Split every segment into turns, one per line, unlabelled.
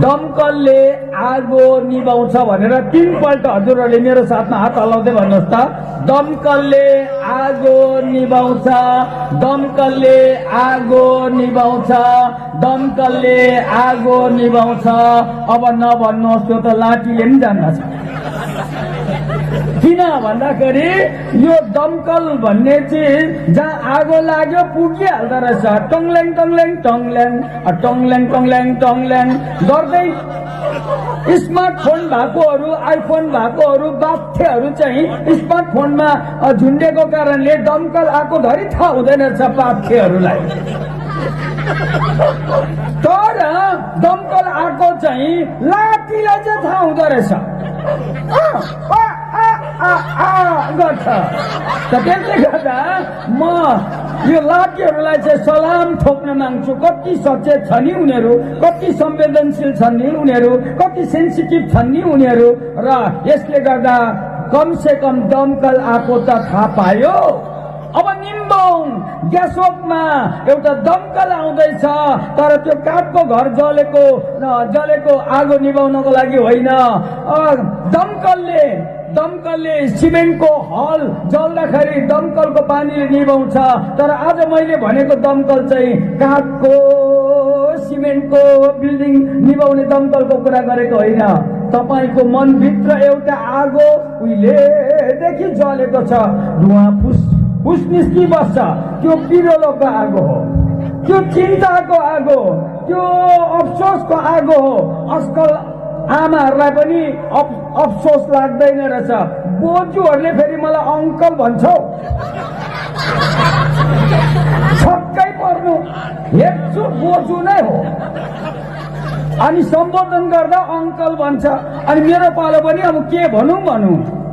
दमकलले आगो निभाउँछ भनेर 3 पल्ट हजुरहरूले मेरो साथमा हात हल्लाउँदै भन्नुहोस् त। दमकलले आगो निभाउँछ, दमकलले आगो निभाउँछ, दमकलले आगो निभाउँछ। अब नभन्नुहोस्, त्यो त लाठीले पनि जान्दछ। किन भन्दाखेरि यो दमकल भन्ने चिज जहाँ आगो लाग्यो पुगिहाल्दो रहेछ। टङल्याङ टङल्याङ टङल्याङ टङल्याङ टङल्याङ टङल्याङ गर्दै स्मार्टफोन भएकोहरू, आइफोन भएकोहरू, बाठेहरू चाहिँ स्मार्टफोनमा झुन्डेको कारणले दमकल आएको धरि थाहा हुँदैन रहेछ बाठेहरूलाई। तर दमकल आएको चाहिँ लाठीलाई चाहिँ थाहा हुँदो रहेछ गर्छ। त्यसले गर्दा म यो लाठीहरूलाई चाहिँ सलाम ठोक्न माग्छु। कति सचेत छ नि उनीहरू, कति संवेदनशील छन् नि उनीहरू, कति सेन्सिटिभ छन् नि उनीहरू। र यसले गर्दा कमसे कम दमकल आएको त थाहा पायो। अब निम्बोङ ग्यासोकमा एउटा दमकल आउँदैछ, तर त्यो काठको घर जलेको आगो निभाउनको लागि होइन। दमकलले सिमेन्टको हल जल्दाखेरि दमकलको पानीले निभाउँछ। तर आज मैले भनेको दमकल चाहिँ काठको, सिमेन्टको बिल्डिङ निभाउने दमकलको कुरा गरेको होइन। तपाईको मनभित्र एउटा आगो उहिलेदेखि जलेको छ, धुवा फुस निस्कि बस्छ। त्यो पिरोलोको आगो हो, त्यो चिन्ताको आगो, त्यो अफसोसको आगो हो। आजकल आमाहरूलाई पनि अफसोस लाग्दैन रहेछ। बोजूहरूले फेरि मलाई अङ्कल भन्छौ, छक्कै पर्नु, हेर्छु बोजू नै हो। अनि सम्बोधन गर्दा अङ्कल भन्छ। अनि मेरो पालो पनि अब के भनौँ,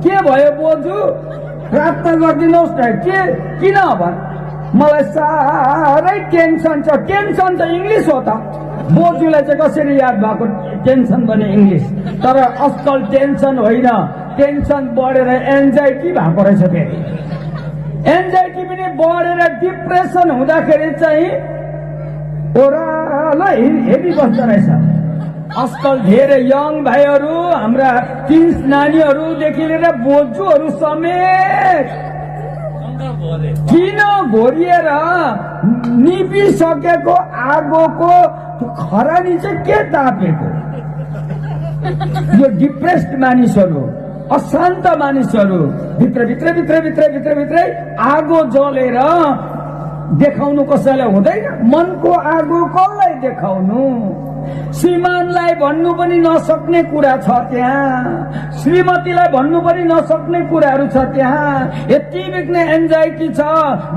के भयो बोजू, प्रार्थना गरिदिनुहोस् न। किन भन्, मलाई साह्रै टेन्सन छ। टेन्सन त इङ्ग्लिस हो त, बोजूलाई चाहिँ कसरी याद भएको टेन्सन भने इङ्ग्लिस। तर आजकल टेन्सन होइन, टेन्सन बढेर एन्जाइटी भएको रहेछ। फेरि एन्जाइटी पनि बढेर डिप्रेसन हुँदाखेरि चाहिँ ओह्रालो हेरी बस्दो रहेछ। आजकल धेरै यङ भाइहरू, हाम्रा टिन्स नानीहरूदेखि लिएर बोजूहरू समेत किन घोरिएर निपिसकेको आगोको खरानी चाहिँ के तापेको? यो डिप्रेस्ड मानिसहरू, अशान्त मानिसहरू भित्रै आगो जलेर देखाउनु कसैलाई हुँदैन। मनको आगो कसलाई देखाउनु? श्रीमानलाई भन्नु पनि नसक्ने कुरा छ त्यहाँ, श्रीमतीलाई भन्नु पनि नसक्ने कुराहरू छ त्यहाँ। यति बिघ्ने एन्जाइटी छ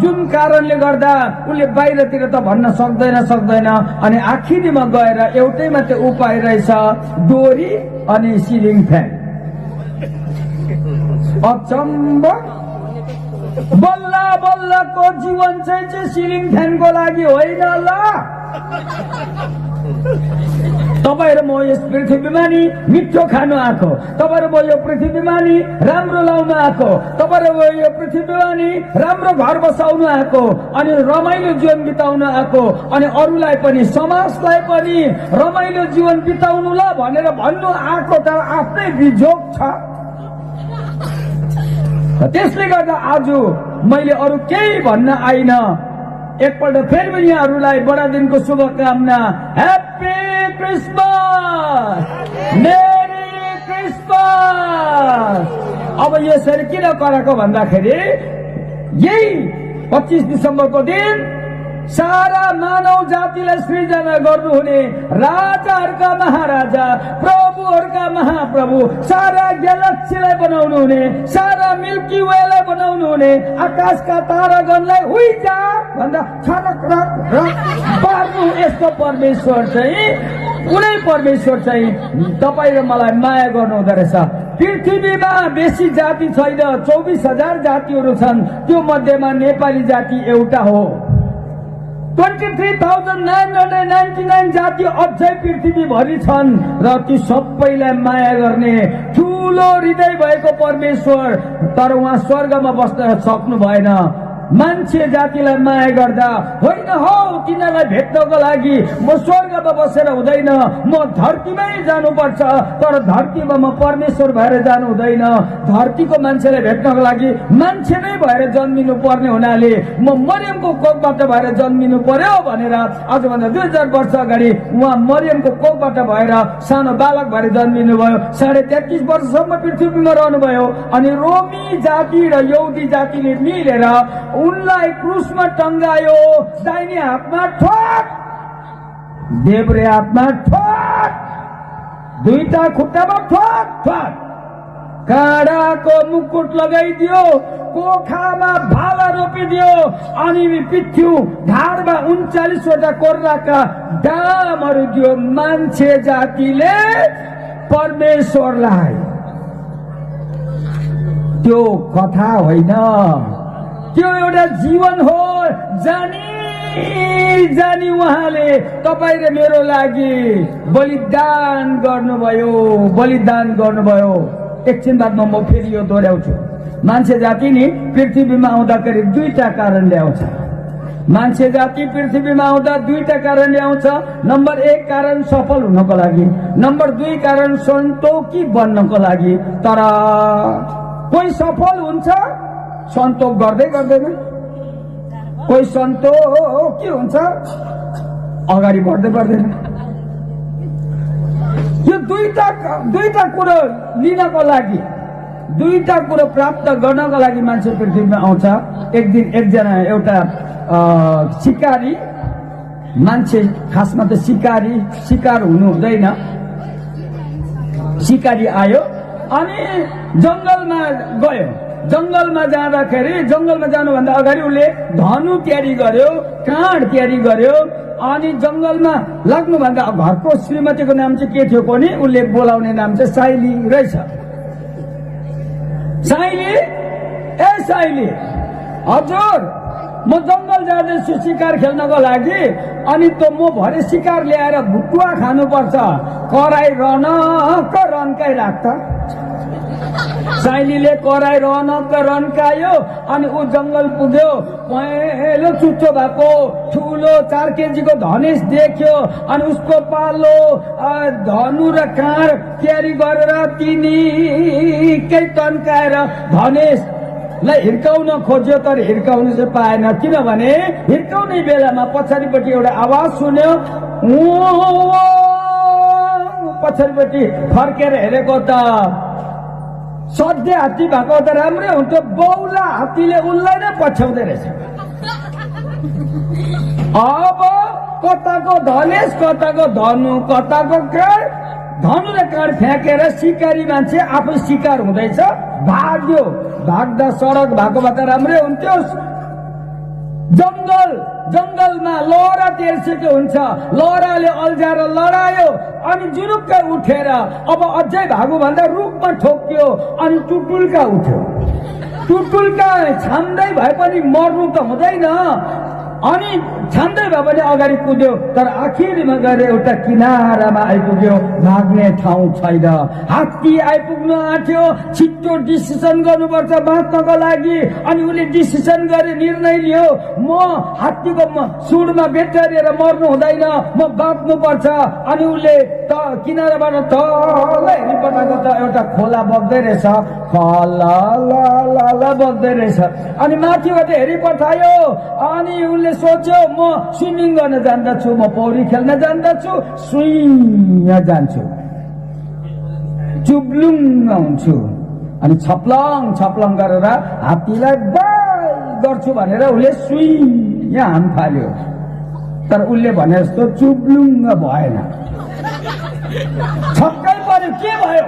जुन कारणले गर्दा उसले बाहिरतिर त भन्न सक्दैन। अनि आखिरीमा गएर एउटै मात्रै उपाय रहेछ, डोरी अनि सिलिङ फ्यान। अचम्म, बल्लको जीवन चाहिँ सिलिङ फ्यानको लागि होइन ल। तपाईहरु म यस पृथ्वीमा नि मिठो खानु आएको, तपाईहरु म यो पृथ्वीमा नि राम्रो लाउनु आएको, तपाईहरु म यो पृथ्वीमा नि राम्रो घर बसाउनु आएको, अनि रमाइलो जीवन बिताउनु आएको, अनि अरूलाई पनि समाजलाई पनि रमाइलो जीवन बिताउनु ल भनेर भन्नु आएको। तर आफ्नै बिजोग छ। त्यसले गर्दा आज मैले अरू केही भन्न आइन। एकपल्ट फेरि पनि यहाँहरूलाई बडादिनको शुभकामना। Happy Christmas, merry Christmas. अब यसरी किन कराएको भन्दाखेरि यही 25 डिसेम्बरको दिन सारा मानव जातिलाई सृजना गर्नुहुने राजाहरूका महाराजा, प्रभुहरूका महाप्रभु, सारा ग्यालेक्सीलाई बनाउनु हुने, सारा मिल्की वेलाई बनाउनु हुने, आकाशका तारागणलाई हुइजा भन्दा छनक पार्नु यस्तो परमेश्वर चाहिँ, कुनै परमेश्वर चाहिँ तपाईँ र मलाई माया गर्नु हुँदो रहेछ। पृथ्वीमा बेसी जाति छैन, 24,000 जातिहरू छन्। त्यो मध्येमा नेपाली जाति एउटा हो। 23,999 जाति अझै पृथ्वीभरि छन् र ती सबैलाई माया गर्ने ठूलो हृदय भएको परमेश्वर। तर उहाँ स्वर्गमा बस्न सक्नु भएन। मान्छे जातिलाई माया गर्दा होइन हौ तिनीहरूलाई भेट्नको लागि म स्वर्गमा बसेर हुँदैन, म धरतीमै जानुपर्छ, तर धरतीमा म परमेश्वर भएर जानु हुँदैन। धरतीको मान्छेलाई भेट्नको लागि मान्छे नै भएर जन्मिनु पर्ने हुनाले म मरियमको कोखबाट भएर जन्मिनु पर्यो भनेर आजभन्दा 2000 वर्ष अगाडि उहाँ मरियमको कोखबाट भएर सानो बालक भएर जन्मिनु भयो। 33.5 वर्षसम्म पृथ्वीमा रहनुभयो। अनि रोमी जाति र यहुदी जातिले मिलेर उनलाई क्रुसमा टंगायो। दाहिने हातमा ठोक, देब्रे हातमा ठोक, दुईटा खुट्टामा ठोक ठोक, काँडाको मुकुट लगाइदियो, कोखामा भाला रोपिदियो, अनि पिठ्यू ढाडमा 39 वटा कोर्राका डामहरू दियो। मान्छे जातिले परमेश्वरलाई, त्यो कथा होइन, त्यो एउटा जीवन हो। जानी जानी उहाँले तपाईँ र मेरो लागि बलिदान गर्नुभयो, बलिदान गर्नुभयो। एकछिन बादमा म फेरि यो दोहोऱ्याउँछु। मान्छे जाति नि पृथ्वीमा आउँदाखेरि दुईटा कारणले आउँछ। मान्छे जाति पृथ्वीमा आउँदा दुईटा कारणले आउँछ। नम्बर 1 कारण सफल हुनको लागि, नम्बर 2 कारण सन्तोकी बन्नको लागि। तर कोही सफल हुन्छ सन्तोक गर्दै गर्दैन, कोही सन्तोकी हुन्छ अगाडि बढ्दै बढ्दैन। यो दुईटा कुरो लिनको लागि, दुईटा कुरो प्राप्त गर्नको लागि मान्छे पृथ्वीमा आउँछ। एक दिन एकजना एउटा शिकारी मान्छे, खासमा त शिकार हुनु हुँदैन, शिकारी आयो अनि जंगलमा गयो। जंगलमा जाँदाखेरि, जंगलमा जानुभन्दा अगाडि उसले धनु तयारी गर्यो, काँड तयारी गर्यो। अनि जंगलमा लाग्नुभन्दा घरको श्रीमतीको नाम चाहिँ के थियो भने उसले बोलाउने नाम चाहिँ साइली रहेछ। साइली, ए साइली, हजुर म जंगल जाँदैछु शिकार खेल्नको लागि, अनि त म भरे शिकार ल्याएर भुटुवा खानुपर्छ, कराई रनक रन्काइ राख्छ। साइलीले कराई रनक रन्कायो। अनि ऊ जंगल पुग्यो, पहेँलो चुच्चो भएको ठुलो 4 केजीको धनेश देख्यो। अनि उसको पालो धनु र काँड तयारी गरेर तिनीकै तन्काएर धनेशलाई हिर्काउन खोज्यो, तर हिर्काउन चाहिँ पाएन। किनभने हिर्काउने बेलामा पछाडिपट्टि एउटा आवाज सुन्यो। पछाडिपट्टि फर्केर हेरेको त सधैँ हात्ती भएको त राम्रै हुन्थ्यो, बौला हात्तीले उसलाई नै पछ्याउँदै रहेछ। अब कताको धनेश, कताको धनु, कताको काँड, धनु र काँड फ्याँकेर शिकारी मान्छे आफै शिकार हुँदैछ, भाग्यो। भाग्दा सडक भएकोमा त राम्रै हुन्थ्यो। जंगलमा लहरा तेर्सेको हुन्छ, लहराले अल्झाएर लडायो। अनि जुरुक्क उठेर अब अझै भागु भन्दा रुखमा ठोक्यो। अनि टुटुल्का उठ्यो। टुटुल्का छाम्दै भए पनि मर्नु त हुँदैन, अनि छाम्दै भए पनि अगाडि कुद्यो। तर आखिरमा गएर एउटा किनारामा आइपुग्यो, भाग्ने ठाउँ छैन। हात्ती आइपुग्नु आँट्यो, छिट्टो डिसिसन गर्नुपर्छ बाँच्नको लागि। अनि उसले डिसिसन गरे, निर्णय लियो, म हात्तीको सुडमा बेटारिएर मर्नु हुँदैन, म बाँच्नु पर्छ। अनि उसले किनाराबाट तल हेरिपठाएको त एउटा खोला बग्दै रहेछ, खला बग्दै रहेछ। अनि माथिबाट हेरिपठायो। अनि उसले सोच्यो, म स्विमिङ गर्न जान्दछु, म पौडी खेल्न जान्दछु, सुइँ जान्छु, चुब्लुङ हुन्छु। अनि छप्लङ गरेर हात्तीलाई बाई गर्छु भनेर उसले सुइँ हाम फाल्यो। तर उसले भने जस्तो चुब्लुङ भएन, छक्कै पर्यो। के भयो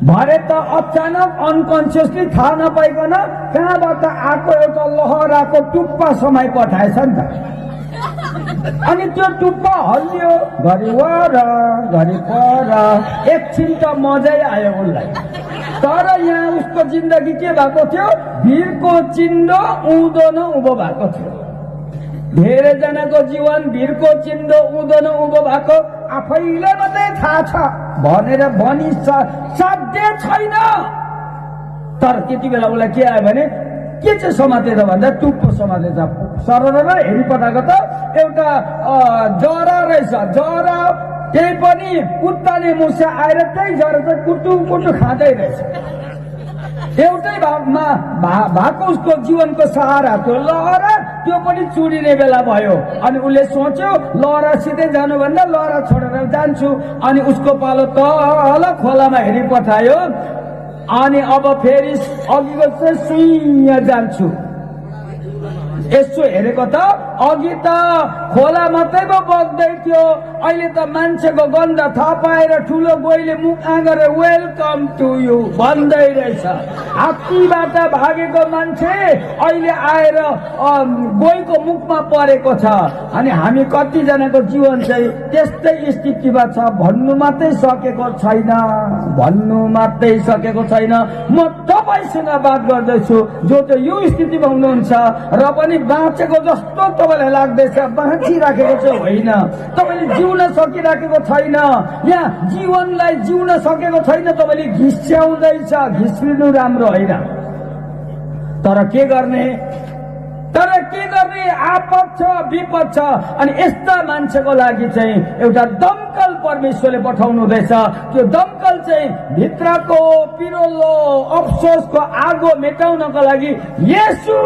भरे त अचानक अनकन्सियसली थाहा नपाइकन कहाँबाट आएको एउटा लहराको टुप्पा समाइ पठाएछ नि त। अनि त्यो टुप्पा हल्लियो, घरि वर घरि पर। एकछिन त मजै आयो उसलाई। तर यहाँ उसको जिन्दगी के भएको थियो, भिरको चिन्डो उँधो न उँभो भएको थियो। धेरै जनाको जीवन भिरको चिन्डो उँधो न उँभो भएको आफैलाई मात्रै थाहा छ भनेर भनी साध्य छैन। तर त्यति बेला उसलाई के आयो भने के चाहिँ समातेर भन्दा टुप्पो समातेछ। सरर हेरिपठाएको त एउटा जरा रहेछ। जरा त्यही पनि कुत्ताले मुसा आएर त्यही जरा चाहिँ कुटु कुटु खाँदै रहेछ। एउटै भागमा भएको उसको जीवनको सहारा त्यो लहरा, त्यो पनि चुडिने बेला भयो। अनि उसले सोच्यो लहरा सिधै जानुभन्दा लहरा छोडेर जान्छु। अनि उसको पालो तल खोलामा हेरि पठायो। अनि अब फेरि अघिको चाहिँ सुइँ जान्छु। यसो हेरेको त अघि त खोला मात्रै पो बग्दै थियो, अहिले त मान्छेको गन्ध थाहा पाएर ठुलो गोइले मुख आँगेर वेलकम टु यु भन्दै रहेछ। हात्तीबाट भागेको मान्छे अहिले आएर गोइको मुखमा परेको छ। अनि हामी कतिजनाको जीवन चाहिँ त्यस्तै स्थितिमा छ। भन्नु मात्रै सकेको छैन, भन्नु मात्रै सकेको छैन। म तपाईँसँग बात गर्दैछु जो चाहिँ यो स्थितिमा हुनुहुन्छ र पनि बाँचेको जस्तो तपाईँलाई लाग्दैछ, बाँचिराखेको चाहिँ होइन। तपाईँले जिउन सकिराखेको छैन, यहाँ जीवनलाई जिउन सकेको छैन। तपाईँले घिस्याउँदैछ। घिस्रिनु राम्रो होइन, तर के गर्ने? आपद छ, विपद छ। अनि यस्ता मान्छेको लागि चाहिँ एउटा दमकल परमेश्वरले पठाउनु हुँदैछ। त्यो दमकल चाहिँ भित्रको पिरोलो अफसोसको आगो मेटाउनको लागि येशू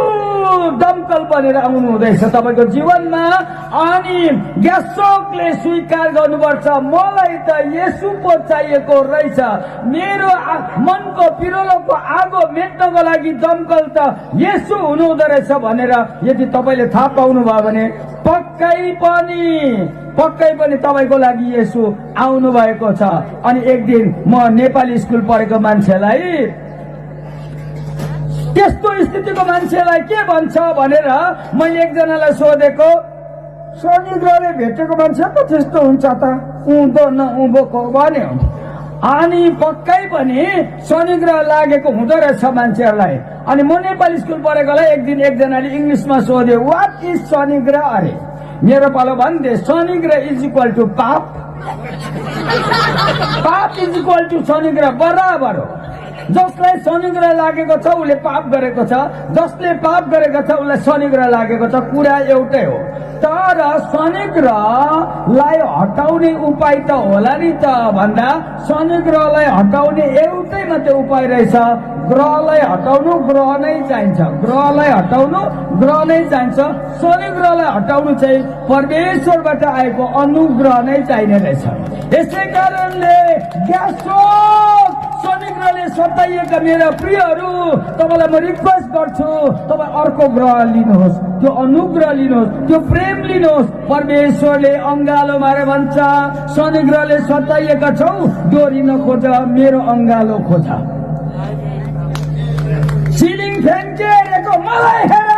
दमकल बनेर आउनु हुँदैछ तपाईँको जीवनमा। अनि ग्यासोकले स्वीकार गर्नुपर्छ, मलाई त येशू पो चाहिएको रहेछ। मेरो मनको पिरोलोको आगो मेट्नको लागि दमकल त येशू हुनुहुँदो रहेछ भनेर यदि तपाईँले थाहा पाउनु भयो भने पक्कै पनि तपाईँको लागि येशू आउनु भएको छ। अनि एक दिन म नेपाली स्कुल पढेको मान्छेलाई, त्यस्तो स्थितिको मान्छेलाई के भन्छ भनेर मैले एकजनालाई सोधेको, शनि ग्रहले भेटेको मान्छे पो त्यस्तो हुन्छ त, उँधो न उँभोको भन्यो। अनि पक्कै पनि शनि ग्रह लागेको हुँदो रहेछ मान्छेहरूलाई। अनि म नेपाली स्कुल पढेकोलाई एक दिन एकजनाले इङ्ग्लिसमा सोध्यो, वाट इज शनि ग्रह? अरे मेरो पालो भन्थे शनि ग्रह इज इक्वल टु पाप। पाप इज इक्वल टु शनि ग्रह बराबर हो। जसलाई शनि ग्रह लागेको छ उसले पाप गरेको छ, जसले पाप गरेको छ उसलाई शनि ग्रह लागेको छ। कुरा एउटै हो, तर शनि ग्रहलाई हटाउने उपाय त होला नि त भन्दा शनि ग्रहलाई हटाउने एउटै मात्रै उपाय रहेछ। ग्रहलाई हटाउनु ग्रह नै चाहिन्छ, ग्रहलाई हटाउनु ग्रह नै चाहिन्छ। शनि ग्रहलाई हटाउनु चाहिँ परमेश्वरबाट आएको अनुग्रह नै चाहिने रहेछ। यसै कारणले शनि ग्रहले सताइएका मेरा प्रियहरू, तपाईँलाई म रिक्वेस्ट गर्छु, तपाईँ अर्को ग्रह लिनुहोस्, त्यो अनुग्रह लिनुहोस्, त्यो प्रेम लिनुहोस्। परमेश्वरले अङ्गालो मारे भन्छ, शनि ग्रहले सताइएका छौ डोरी नखोज, मेरो अङ्गालो खोज। सिलिङ फ्यान्केको मलाई हेर।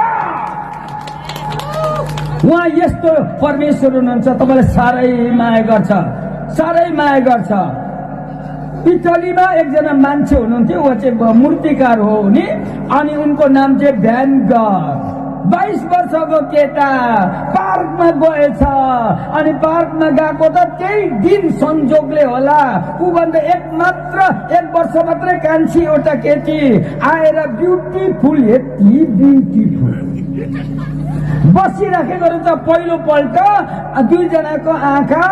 उहाँ यस्तो परमेश्वर हुनुहुन्छ, तपाईँलाई साह्रै माया गर्छ, साह्रै माया गर्छ। इटलीमा एकजना मान्छे हुनुहुन्थ्यो, उहाँ चाहिँ मूर्तिकार हो नि। अनि उनको नाम चाहिँ भ्यान गग। 22 वर्षको केटा पार्कमा गएछ। अनि पार्कमा गएको त त्यही दिन संजोगले होला, ऊभन्दा एक वर्ष मात्रै कान्छी एउटा केटी आएर ब्युटिफुल, यति ब्युटिफुल बसिराखेको रहेछ। पहिलो पल्ट दुईजनाको आँखा,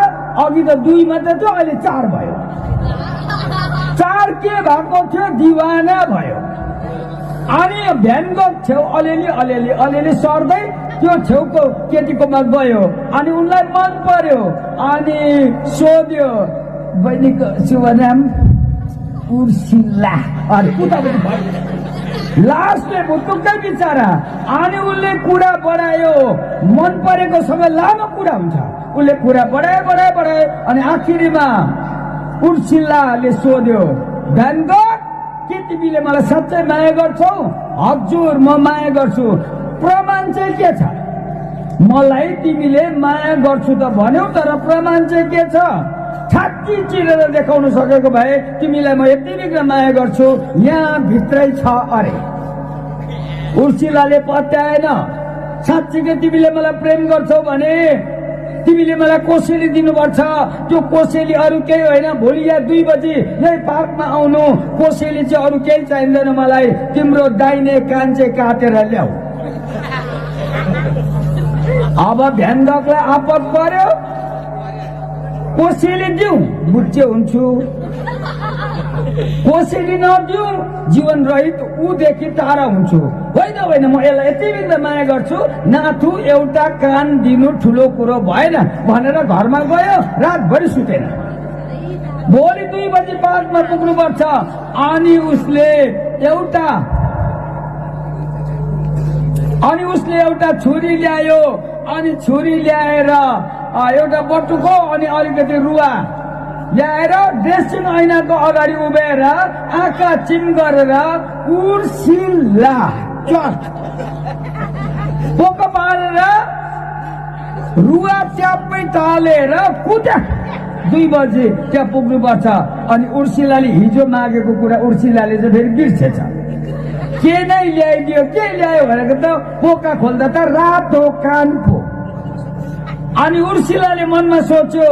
अघि त 2 मात्रै थियो, अहिले 4 भयो। 4 के भएको थियो, दिवाना भयो। अनि भ्यानको छेउ अलिअलि सर्दै त्यो छेउको केटीकोमा गयो। अनि उनलाई मन पर्यो। अनि सोध्यो, बहिनीको शुभ नाम उर्सिला। अनि उतापट्टि भयो, लास्टले भुटुक्कै बिचारा। अनि उसले कुरा बढायो, मन परेको समय लामो कुरा हुन्छ। उसले कुरा बढायो। अनि आखिरीमा उर्सिलाले सोध्यो, भ्यान गग, के तिमीले मलाई साँच्चै माया गर्छौ? हजुर, म माया गर्छु। प्रमाण चाहिँ के छ? मलाई तिमीले माया गर्छु त भन्यौ, तर प्रमाण चाहिँ के छ? छाती चिरेर देखाउनु सकेको भए तिमीलाई म यति बिग्र माया गर्छु, यहाँ भित्रै छ। अरे उर्सिलाले पत्याएन। साँच्चीकै तिमीले मलाई प्रेम गर्छौ भने तिमीले मलाई कोसेली दिनुपर्छ। त्यो कोसेली अरू केही होइन, भोलि या 2 बजी यही पार्कमा आउनु। कोसेली चाहिँ अरू केही चाहिँदैन मलाई, तिम्रो दाहिने कान चाहिँ काटेर ल्याऊ। अब भ्यानगकलाई आपत पर्यो, कोसेली दिउँ बुच्चे हुन्छु, कोसेली नदिउँ जीवन रहित ऊदेखि टाढा हुन्छु। होइन म यसलाई यति बिघ्न माया गर्छु, नाथु एउटा कान दिनु ठुलो कुरो भएन भनेर घरमा गयो, रातभरि सुतेन। भोलि 2 बजी पार्कमा पुग्नुपर्छ। अनि उसले एउटा छुरी ल्यायो। अनि छुरी ल्याएर एउटा बटुको अनि अलिकति रुवा ल्याएर ड्रेसिङ ऐनाको अगाडि उभिएर आँखा चिम गरेर उर्सिला पोक पारेर रुवा च्याप्पै टालेर कुद्या। 2 बजे त्यहाँ पुग्नुपर्छ। अनि उर्सिलाले हिजो मागेको कुरा उर्सिलाले चाहिँ फेरि बिर्सेछ। के नै ल्याइदियो, के ल्यायो भनेको त पोका खोल्दा त रातो कान पो। अनि उर्सिलाले मनमा सोच्यो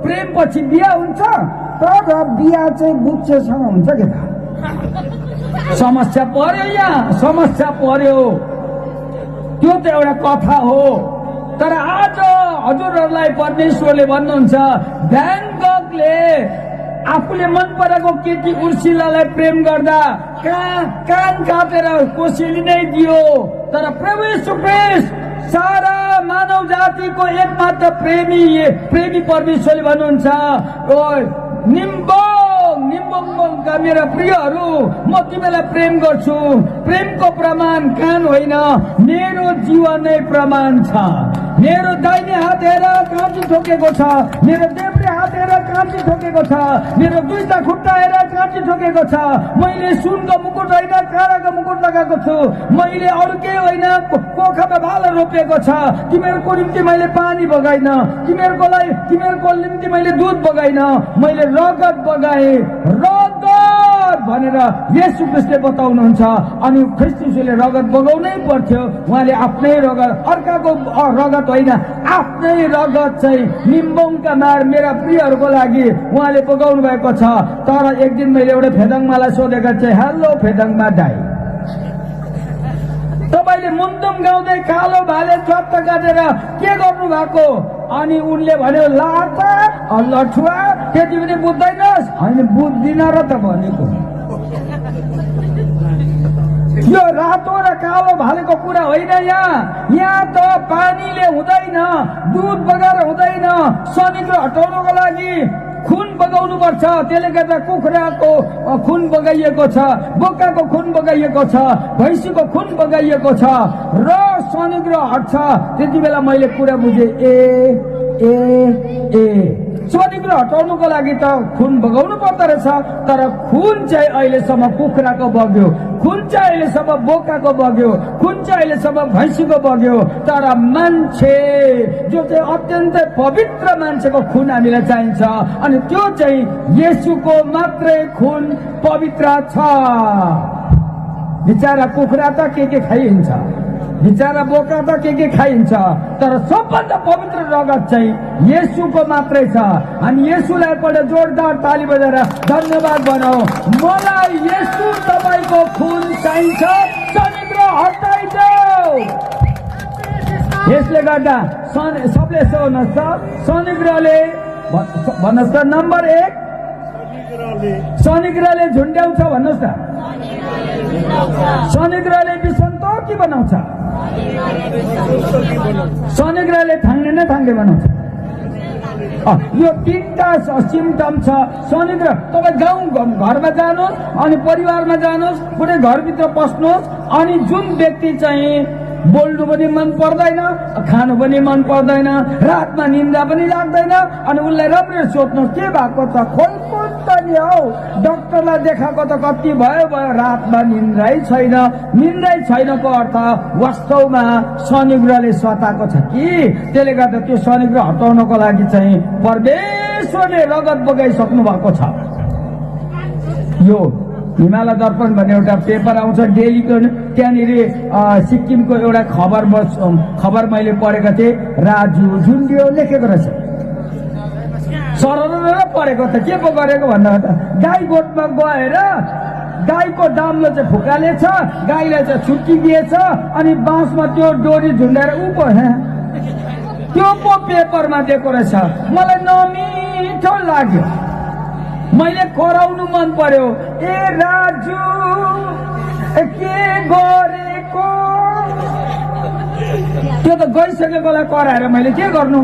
प्रेम पछि बिहा हुन्छ, तर बिहा चाहिँ बुच्चेसँग हुन्छ के त। समस्या पर्यो, यहाँ समस्या पर्यो। त्यो त एउटा कथा हो, तर आज हजुरहरूलाई परमेश्वरले भन्नुहुन्छ भ्यान गगले आफूले मन परेको केटी उर्सिलालाई प्रेम गर्दा कान काटेर कोसेली नै दियो। तर प्रभु येशू ख्रीष्ट सारा मानव जातिको एकमात्र प्रेमी परमेश्वरले भन्नुहुन्छ, ओ निम्बोङका मेरा प्रियहरू, म तिमीलाई प्रेम गर्छु। प्रेमको प्रमाण कान होइन, मेरो जीवन नै प्रमाण छ। मेरो दाहिने हात हेर काँटी ठोकेको छ, मेरो देब्रे हात हेर काँटी ठोकेको छ, मेरो 2टा खुट्टा हेर काँटी ठोकेको छ। मैले सुनको मुकुट होइन काँडाको मुकुट लगाएको छु। मैले अरू केही होइन, कोखामा भाला रोपेको छ। तिमीहरूको निम्ति मैले पानी बगाइन, तिमीहरूको निम्ति मैले दुध बगाइन, मैले रगत बगाए। रगत भनेर येशू ख्रीष्टले बताउनुहुन्छ। अनि ख्रीष्ट येशूले रगत बगाउनै पर्थ्यो। उहाँले आफ्नै रगत, अर्काको रगत होइन, आफ्नै रगत चाहिँ निम्बोङका मेरा प्रियहरूको लागि उहाँले बगाउनु भएको छ। तर एक दिन मैले एउटा फेदाङमालाई सोधेको चाहिँ, हेलो फेदाङमा दाइ, तपाईँले मुन्तुम गाउँदै कालो भाले चट्ट काटेर के गर्नु भएको? अनि उनले भन्यो लाटा लठुवा, त्यति पनि बुझ्दैनस्? होइन बुझ्दिन र त भनेको। यो रातो र कालो भालेको कुरा होइन। यहाँ त पानीले हुँदैन, दुध बगाएर हुँदैन। शनिको हटाउनको लागि खुन बगाउनु पर्छ। त्यसले गर्दा कुखुराको खुन बगाइएको छ, बोकाको खुन बगाइएको छ, भैँसीको खुन बगाइएको छ र शनिग्रह हट्छ। त्यति बेला मैले कुरा बुझेँ, शनिग्रह हटाउनुको लागि त खुन बगाउनु पर्दो रहेछ। तर खुन चाहिँ अहिलेसम्म कुखुराको बग्यो, खुन चाहिँ अहिलेसम्म बोकाको बग्यो, खुन चाहिँ अहिलेसम्म भैँसीको बग्यो। तर मान्छे जो चाहिँ अत्यन्तै पवित्र मान्छेको खुन हामीलाई चाहिन्छ। अनि त्यो चाहिँ येशूको मात्रै खुन पवित्र छ। बिचारा कुखुरा त के खाइन्छ, बिचारा बोका त के खाइन्छ, तर सबभन्दा पवित्र रगत चाहिँ येशूको मात्रै छ। अनि येशूलाई एकपल्ट जोरदार ताली बजाएर धन्यवाद भनौँ। मलाई येशू तपाईँको खुन चाहिन्छ, शनिग्रह हटाइदेऊ। यसले गर्दा सबले यसो भन्नुहोस् त, शनिग्रहले भन्नुहोस् त, नम्बर 1 शनिग्रहले झुन्ड्याउँछ भन्नुहोस् त। शनिग्रहले विसन्तो कि बनाउँछ? शनिग्रहले थाङ्ने न थाङ्ने बनाउँछ। यो 3टा सिम्टम छ शनिग्रह। तपाईँ गाउँ घरमा जानुहोस्, अनि परिवारमा जानुहोस्, कुनै घरभित्र पस्नुहोस्, अनि जुन व्यक्ति चाहिँ बोल्नु पनि मन पर्दैन, खानु पनि मन पर्दैन, रातमा निन्द्रा पनि लाग्दैन, अनि उसलाई राम्ररी सोध्नुहोस् के भएको छ? खोइ नि हौ, डाक्टरलाई देखाएको त कति भयो, रातमा निन्द्रै छैन। निन्द्रै छैनको अर्थ वास्तवमा शनिग्रहले सताएको छ कि। त्यसले गर्दा त्यो शनिग्रह हटाउनको लागि चाहिँ परमेश्वरले रगत बगाइसक्नु भएको छ। यो हिमालय दर्पण भन्ने एउटा पेपर आउँछ डेलीको, त्यहाँनिर सिक्किमको एउटा खबर मैले पढेको थिएँ। राजु झुन्डियो लेखेको रहेछ। सरर पढेको त के पो गरेको भन्दा गाई गोठमा गएर गाईको डाम्लो चाहिँ फुकालेछ, गाईलाई चाहिँ छुट्टी दिएछ, अनि बाँसमा त्यो डोरी झुन्डाएर ऊ त्यो पो पेपरमा दिएको रहेछ। मलाई नमिठो लाग्यो, मैले कराउनु मन पर्यो। ए राजु के गरेको? त्यो त गइसकेकोलाई कराएर मैले के गर्नु?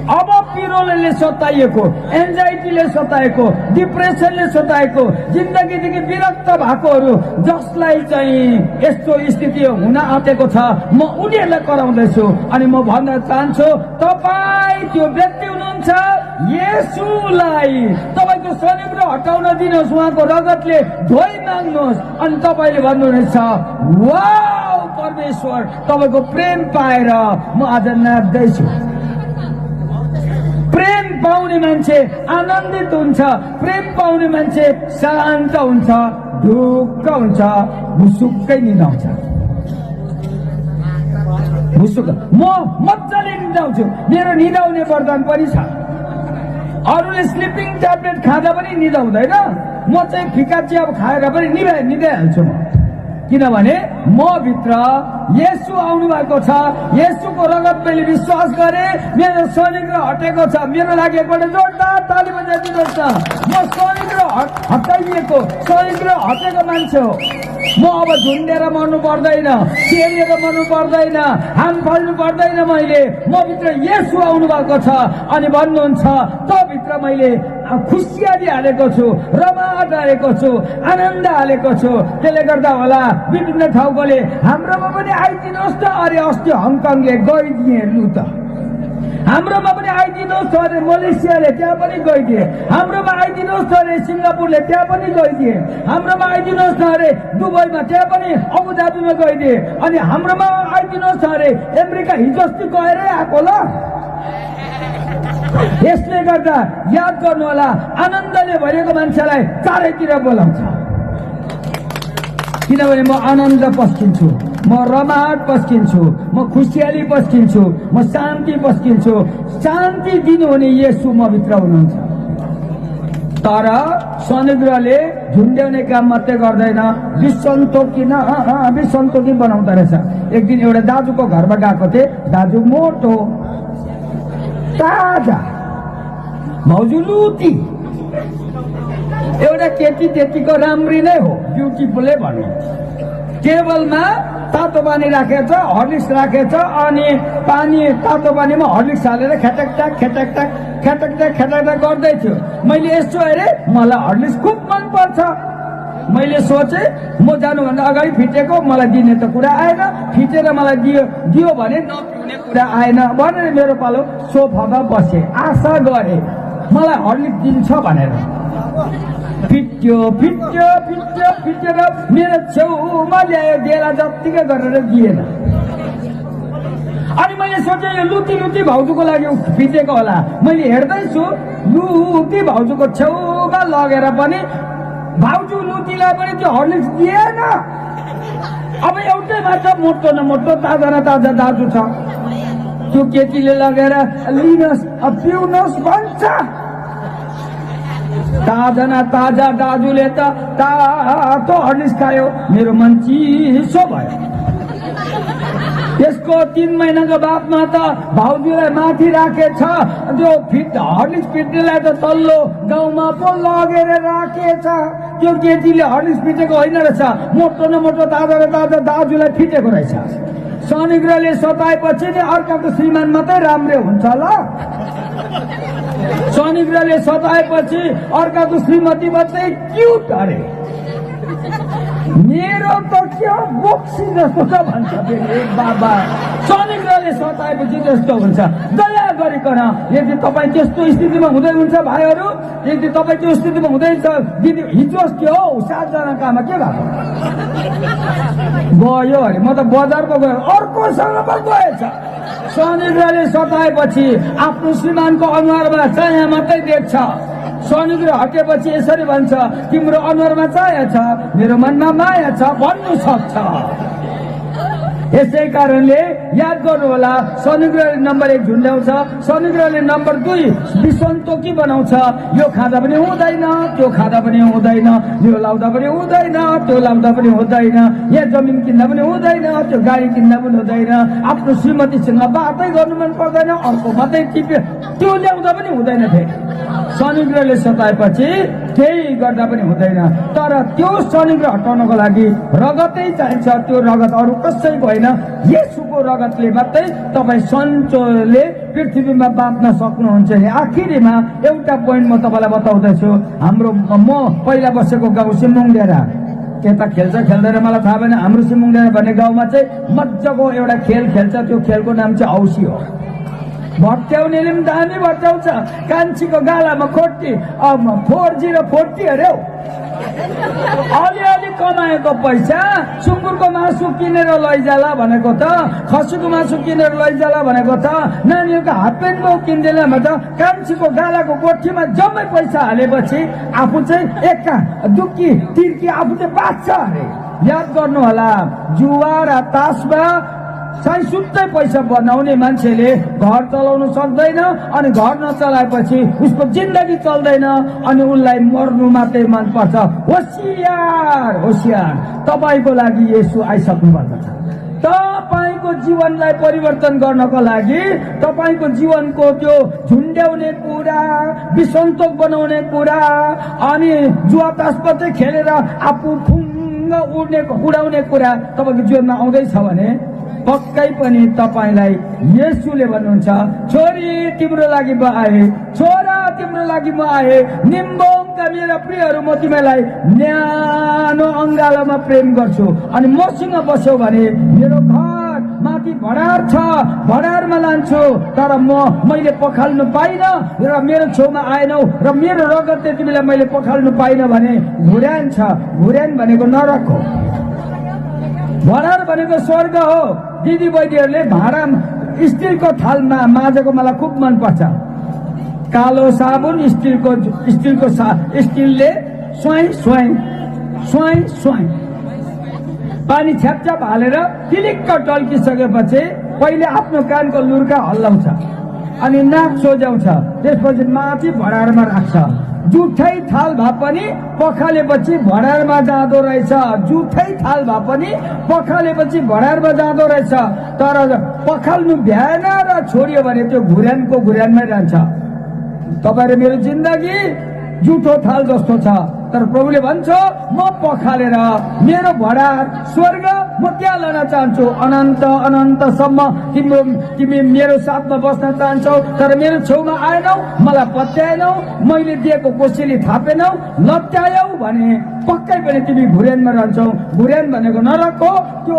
अब पिरोले सताइएको, एन्जाइटीले सताएको, डिप्रेसनले सताएको, जिन्दगीदेखि विरक्त भएकोहरू जसलाई चाहिँ यस्तो स्थिति हुन आँटेको छ, म उनीहरूलाई कराउँदैछु। अनि म भन्न चाहन्छु, तपाईँ त्यो व्यक्ति हुनुहुन्छ, येशूलाई तपाईँको शरीर हटाउन दिनुहोस्, उहाँको रगतले धोइ माग्नुहोस्। अनि तपाईँले भन्नुहुनेछ, वाउ परमेश्वर, तपाईँको प्रेम पाएर म आज नाच्दैछु। प्रेम पाउने मान्छे आनन्दित हुन्छ, प्रेम पाउने मान्छे शान्त हुन्छ, ढुक्क हुन्छ, मुसुक्कै निदाउँछ। मुसुक्क म मजाले निदाउँछु, मेरो निदाउने वरदान पनि छ। अरूले स्लिपिङ ट्याब्लेट खाँदा पनि निदाउँदैन, म चाहिँ फिका चिया खाएर पनि निदाइहाल्छु म। किनभने म भित्र येशू आउनु भएको छ, येशूको रगत मैले विश्वास गरे, मेरो शरीर हटेको छ। मेरो लागि एकपल्ट जोरदार ताली बजाइदिनुहोस् न। म शरीर हटाइएको, शरीर हटेको मान्छे हो। म अब झुन्डेर मर्नु पर्दैन, चेलिएर मर्नु पर्दैन, हाम फल्नु पर्दैन। मैले म भित्र येशू आउनु भएको छ अनि भन्नुहुन्छ त भित्र मैले खुसियाली हालेको छु, रमाट हालेको छु, आनन्द हालेको छु। त्यसले गर्दा होला विभिन्न ठाउँकोले हाम्रोमा पनि आइदिनुहोस् त। अरे अस्ति हङकङले गइदिए लु त, हाम्रोमा पनि आइदिनुहोस् अरे मलेसियाले, त्यहाँ पनि गइदिए। हाम्रोमा आइदिनुहोस् अरे सिङ्गापुरले, त्यहाँ पनि गइदिए। हाम्रोमा आइदिनुहोस् अरे दुबईमा, त्यहाँ पनि अबुधाबीमा गइदिए। अनि हाम्रोमा आइदिनुहोस् अरे अमेरिका हिजो अस्ति गएरै आएको ल। यसले गर्दा याद गर्नु होला, आनन्दले भरिएको मान्छेलाई चारैतिर बोलाउँछ। किनभने म आनन्द पस्किन्छु, म रमाहट पस्किन्छु, म खुसियाली पस्किन्छु, म शान्ति पस्किन्छु। शान्ति दिनुहुने येशू म भित्र हुनुहुन्छ। तर शनिग्रहले झुन्ड्याउने काम मात्रै गर्दैन, विसन्तोकी बनाउँदो रहेछ। एक दिन एउटा दाजुको घरमा गएको थिएँ, दाजु मोटो ताजा, भाउजू लुटी। एउटा केटी त्यतिको राम्री नै हो, ब्युटिफुलै भन्नु। टेबलमा तातो पानी राखेछ, हर्लिक्स राखेछ, अनि पानी तातो पानीमा हर्लिक्स हालेर खेटकट्याक खेटकट्याक खेटकट्याक खेटकट्याक गर्दै थियो। मैले यसो हेरेँ, मलाई हर्लिक्स खुब मन पर्छ। मैले सोचे म जानुभन्दा अगाडि फिटेको मलाई दिने त कुरा आएन, फिटेर मलाई दियो भने नपिउने कुरा आएन भनेर मेरो पालो सोफामा बसे, आशा गरे मलाई हर्लिक्स दिन्छ भनेर। फिटेर मेरो छेउमा ल्यायो, देला जत्तिकै गरेर दिएन। अनि मैले सोचेँ यो लुटी भाउजूको लागि फिटेको होला। मैले हेर्दैछु लुटी भाउजूको छेउमा लगेर पनि भाउजू लुटीलाई पनि त्यो हर्लिक्स दिएन। अब एउटै मात्र मोटो न मोटो, ताजा न ताजा दाजु छ, त्यो केटीले लगेर लिनुहोस् पिउनुहोस् भन्छ। ताजा न ताजा दाजुले त तातो हर्लिक्स खायो, मेरो मन चिसो भयो। त्यसको 3 महिनाको बादमा त भाउजूलाई माथि राखेछ, त्यो हर्लिक्स फिट्नेलाई त तल्लो गाउँमा पो लगेर राखेछ। त्यो केटीले हर्लिक्स फिटेको होइन रहेछ, मोटो न मोटो ताजा न ताजा दाजुलाई फिटेको रहेछ। शनिग्रहले सताएपछि नि अर्काको श्रीमान मात्रै राम्रो हुन्छ ल। शनिग्रहले सताएपछि अर्काको श्रीमती मात्रै क्युट अरे, मेरो त क्या बोक्सी जस्तो छ भन्छ बाबा। शनिग्रहले सताएपछि त्यस्तो हुन्छ। दया गरिकन यदि तपाईँ त्यस्तो स्थितिमा हुँदै हुन्छ भाइहरू, यदि तपाईँ त्यो स्थितिमा हुँदैछ, दिदी हिजो अस्ति हो 7 जनाकामा के भएको गयो अरे, म त बजारमा गयो, अर्कोसँग पो गएछ। शनिग्रहले सताएपछि आफ्नो श्रीमानको अनुहारमा चाया मात्रै देख्छ। शनिग्रह हटेपछि यसरी भन्छ, तिम्रो अनुहारमा चाया छ, मेरो मनमा माया छ भन्नु सक्छ। यसै कारणले याद गर्नु होला, शनिग्रहले नम्बर 1 झुन्ड्याउँछ, शनिग्रहले नम्बर 2 विसन्तोकी बनाउँछ। यो खाँदा पनि हुँदैन, त्यो खाँदा पनि हुँदैन, यो लाउँदा पनि हुँदैन, त्यो लाउँदा पनि हुँदैन, यहाँ जमिन किन्दा पनि हुँदैन, त्यो गाडी किन्दा पनि हुँदैन, आफ्नो श्रीमतीसँग बातै गर्नु मन पर्दैन, अर्को मात्रै टिप्यो, त्यो ल्याउँदा पनि हुँदैन। फेरि शनिग्रहले सताएपछि केही गर्दा पनि हुँदैन। तर त्यो शनिग्रह हटाउनको लागि रगतै चाहिन्छ। त्यो रगत अरू कसैको होइन, येशूको रगतले मात्रै तपाईँ सन्चोले पृथ्वीमा बाँच्न सक्नुहुन्छ। आखिरीमा एउटा पोइन्ट म तपाईँलाई बताउँदैछु। हाम्रो म पहिला बसेको गाउँ सिमुङडेरा, यता खेल्छ खेल्दैन मलाई थाहा भएन। हाम्रो सिमुङडेरा भन्ने गाउँमा चाहिँ मजाको एउटा खेल खेल्छ, त्यो खेलको नाम चाहिँ औसी हो। भट्ट्याउनेले पनि दामी भट्ट्याउँछ, कान्छीको गालामा खोटी 40 अरे हौ। अलिअलि कमाएको पैसा सुँगुरको मासु किनेर लैजाला भनेको त, खसीको मासु किनेर लैजाला भनेको त, नानीहरूको हाफ पेन्ट पो किन्दैन भने त कान्छीको गालाको गोठीमा जम्मै पैसा हालेपछि आफू चाहिँ एका दुक्की तिर्की आफू चाहिँ बाँच्छ अरे। याद गर्नु होला, जुवा र तासमा चाहिँ सुत्तै पैसा बनाउने मान्छेले घर चलाउनु सक्दैन, अनि घर नचलाएपछि उसको जिन्दगी चल्दैन, अनि उसलाई मर्नु मात्रै मन पर्छ। होसियार होसियार, तपाईँको लागि येशू आइसक्नु पर्दछ। तपाईँको जीवनलाई परिवर्तन गर्नको लागि, तपाईँको जीवनको त्यो झुन्ड्याउने कुरा, विसन्तोक बनाउने कुरा, अनि जुवा तास मात्रै खेलेर आफू फुङ्ग उडाउने कुरा तपाईँको जीवनमा आउँदैछ भने पक्कै पनि तपाईँलाई येशूले भन्नुहुन्छ, छोरी तिम्रो लागि म आए, छोरा तिम्रो लागि म आए, निम्बोङका मेरा प्रियहरू म तिमीलाई न्यानो अङ्गालोमा प्रेम गर्छु, अनि मसँग बस्यौ भने मेरो घर माथि भडार छ, भडारमा लान्छु। तर मैले पखाल्नु पाइनँ र मेरो छेउमा आएनौ र मेरो रगतले तिमीलाई मैले पखाल्नु पाइनँ भने घुर्यान छ। घुर्यान भनेको नरक हो, भडार भनेको स्वर्ग हो। दिदी बहिनीहरूले भाँडा स्टिलको थालमा माझेको मलाई खुब मन पर्छ। कालो साबुन स्टिलले स्वाई स्वाई स्वाई स्वाई पानी छ्यापछ्याप हालेर तिलिक्क टल्किसकेपछि पहिले आफ्नो कानको लुर्का हल्लाउँछ, अनि नाक सोझ्याउँछ, त्यसपछि माथि भडारमा राख्छ। जुठै थाल भए पनि पखालेपछि भडारमा जाँदो रहेछ, जुठै थाल भए पनि पखालेपछि भडारमा जाँदो रहेछ। तर पखाल्नु भ्याएन र छोडियो भने त्यो घुर्यानमै रहन्छ। तपाईँ र मेरो जिन्दगी जुठो थाल जस्तो छ, तर प्रभुले भन्छ म पखालेर मेरो भडार स्वर्ग म त्यहाँ लान चाहन्छु। अनन्त अनन्तसम्म तिमी मेरो साथमा बस्न चाहन्छौ, तर मेरो छेउमा आएनौ, मलाई पत्याएनौ, मैले दिएको कोसेली थापेनौ, लट्यायौ भने पक्कै पनि तिमी घुर्यानमा रहन्छौ। घुर्यान भनेको नरक हो। त्यो